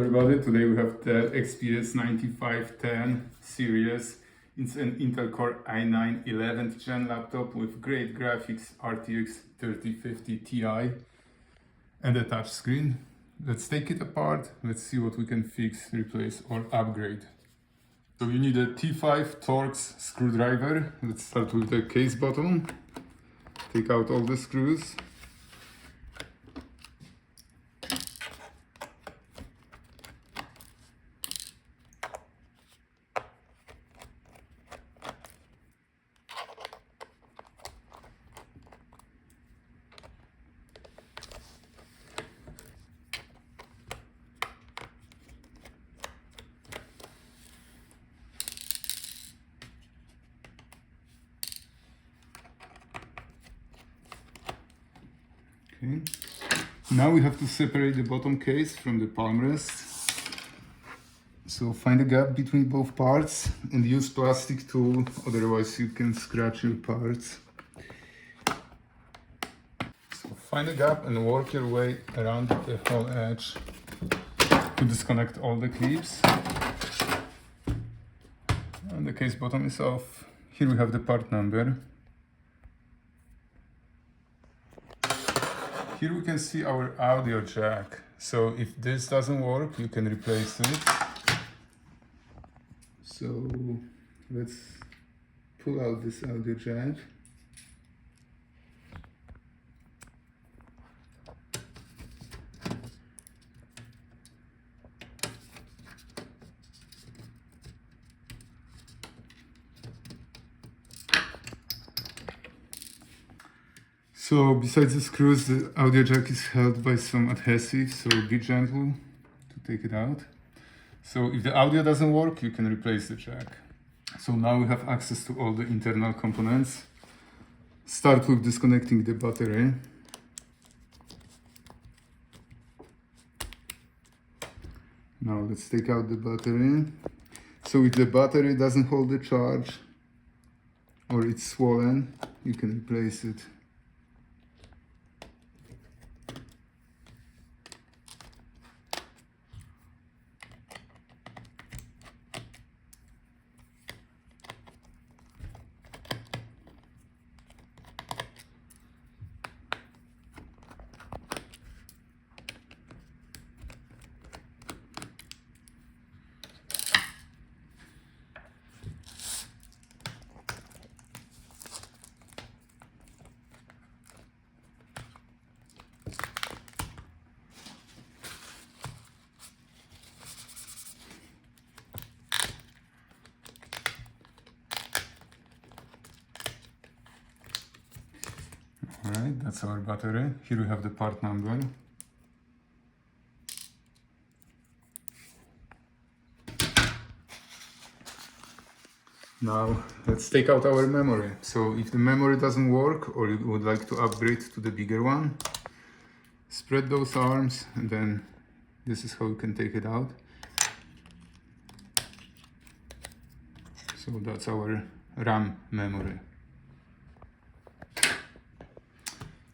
everybody, today we have Dell XPS 9510 series. It's an Intel Core i9 11th gen laptop with great graphics, RTX 3050 Ti and a touch screen. Let's take it apart, let's see what we can fix, replace or upgrade. So you need a T5 Torx screwdriver. Let's start with the case bottom. Take out all the screws. Okay. Now we have to separate the bottom case from the palmrest. So find a gap between both parts and use plastic tool, otherwise you can scratch your parts. So find a gap and work your way around the whole edge to disconnect all the clips. And the case bottom is off. Here we have the part number. Here we can see our audio jack. So if this doesn't work, you can replace it. So let's pull out this audio jack. So besides the screws, the audio jack is held by some adhesive, so be gentle to take it out. So if the audio doesn't work, you can replace the jack. So now we have access to all the internal components. Start with disconnecting the battery. Now let's take out the battery. So if the battery doesn't hold the charge or it's swollen, you can replace it. Alright, that's our battery. Here we have the part number. Now let's take out our memory. So if the memory doesn't work or you would like to upgrade to the bigger one, spread those arms and then this is how you can take it out. So that's our RAM memory.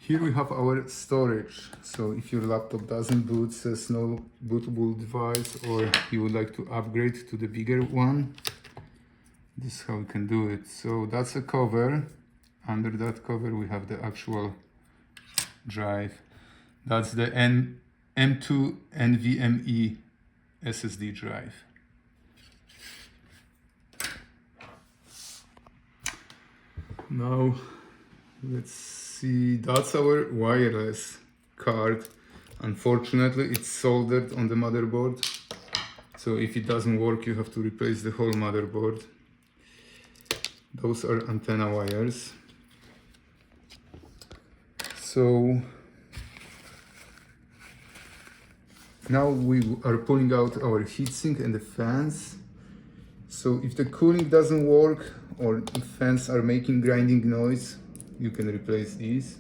Here we have our storage. So if your laptop doesn't boot, says no bootable device, or you would like to upgrade to the bigger one, this is how we can do it. So that's a cover. Under that cover we have the actual drive. That's the M2 NVMe SSD drive. Now let's see, that's our wireless card. Unfortunately it's soldered on the motherboard, so if it doesn't work you have to replace the whole motherboard. Those are antenna wires. So now we are pulling out our heatsink and the fans. So if the cooling doesn't work or if fans are making grinding noise, you can replace these.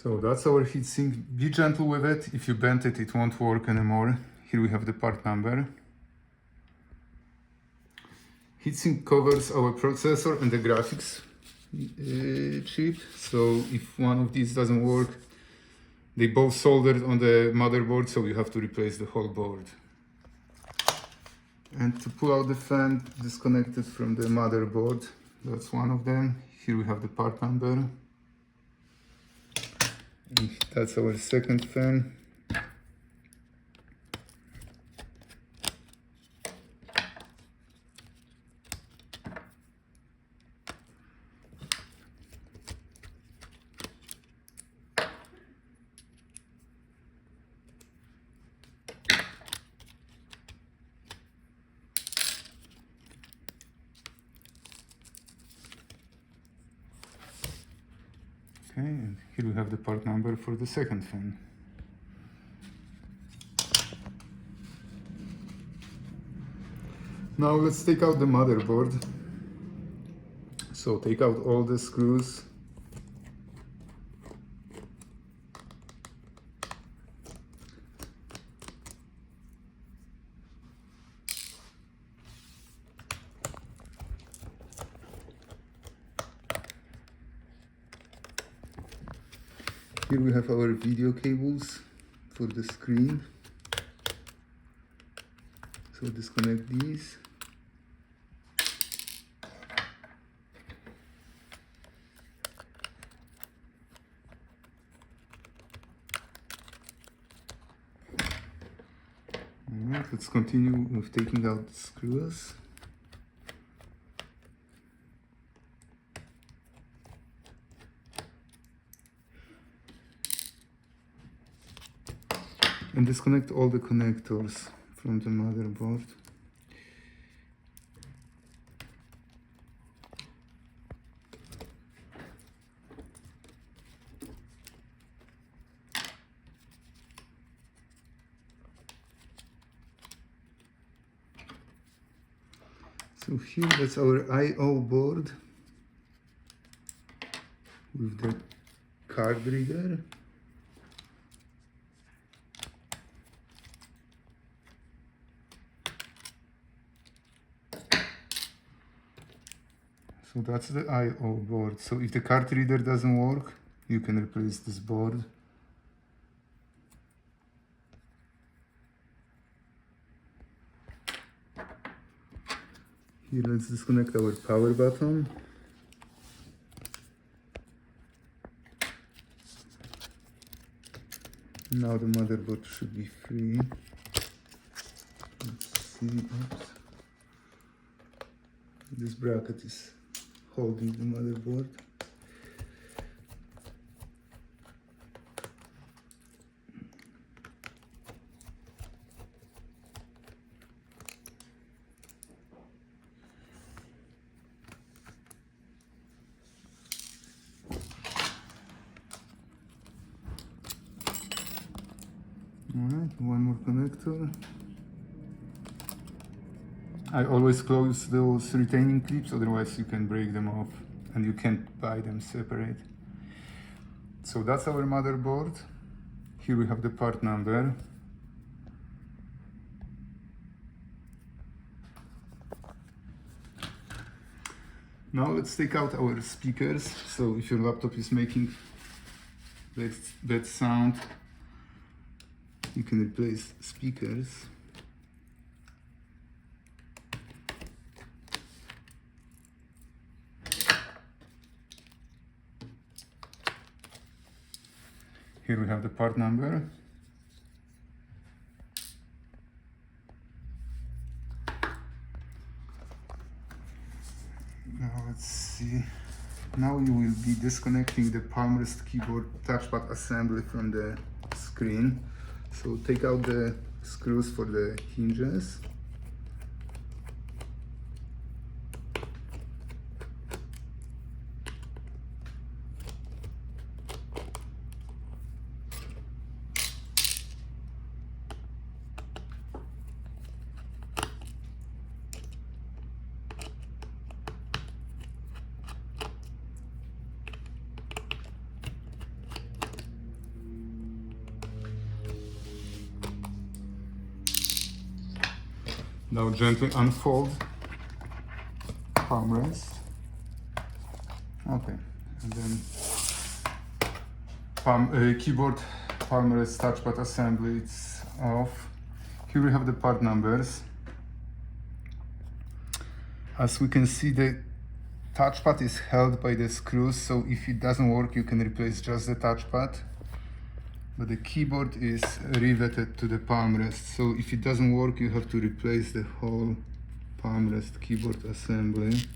So that's our heatsink. Be gentle with it. If you bend it, it won't work anymore. Here we have the part number. Heatsink covers our processor and the graphics chip. So if one of these doesn't work, they both soldered on the motherboard, so you have to replace the whole board. And to pull out the fan, disconnect it from the motherboard. That's one of them. Here we have the part number. And that's our second fan. Okay, and here we have the part number for the second fan. Now let's take out the motherboard. So take out all the screws. Here we have our video cables for the screen. So disconnect these. Alright, let's continue with taking out the screws. And disconnect all the connectors from the motherboard. So here, that's our I/O board with the card reader. So that's the I/O board. So if the card reader doesn't work, you can replace this board. Here, let's disconnect our power button. Now the motherboard should be free. Let's see. Oops. This bracket is holding the motherboard. Alright, one more connector. I always close those retaining clips, otherwise you can break them off and you can't buy them separate. So that's our motherboard. Here we have the part number. Now let's take out our speakers. So if your laptop is making bad sound, you can replace speakers. Here we have the part number. Now let's see. Now you will be disconnecting the Palmrest keyboard touchpad assembly from the screen. So take out the screws for the hinges. Now gently unfold Palmrest. Okay, and then keyboard Palmrest touchpad assembly, it's off. Here we have the part numbers. As we can see, the touchpad is held by the screws, so if it doesn't work you can replace just the touchpad. But the keyboard is riveted to the palmrest, so if it doesn't work you have to replace the whole palmrest keyboard assembly.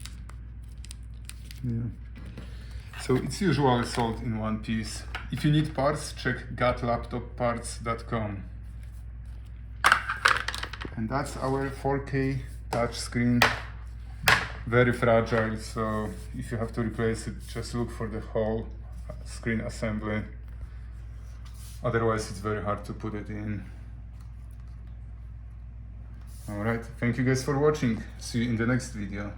Yeah. So it's usually sold in one piece. If you need parts, check gatlaptopparts.com. And that's our 4K touchscreen. Very fragile, so if you have to replace it, just look for the whole screen assembly. Otherwise, it's very hard to put it in. Alright, thank you guys for watching. See you in the next video.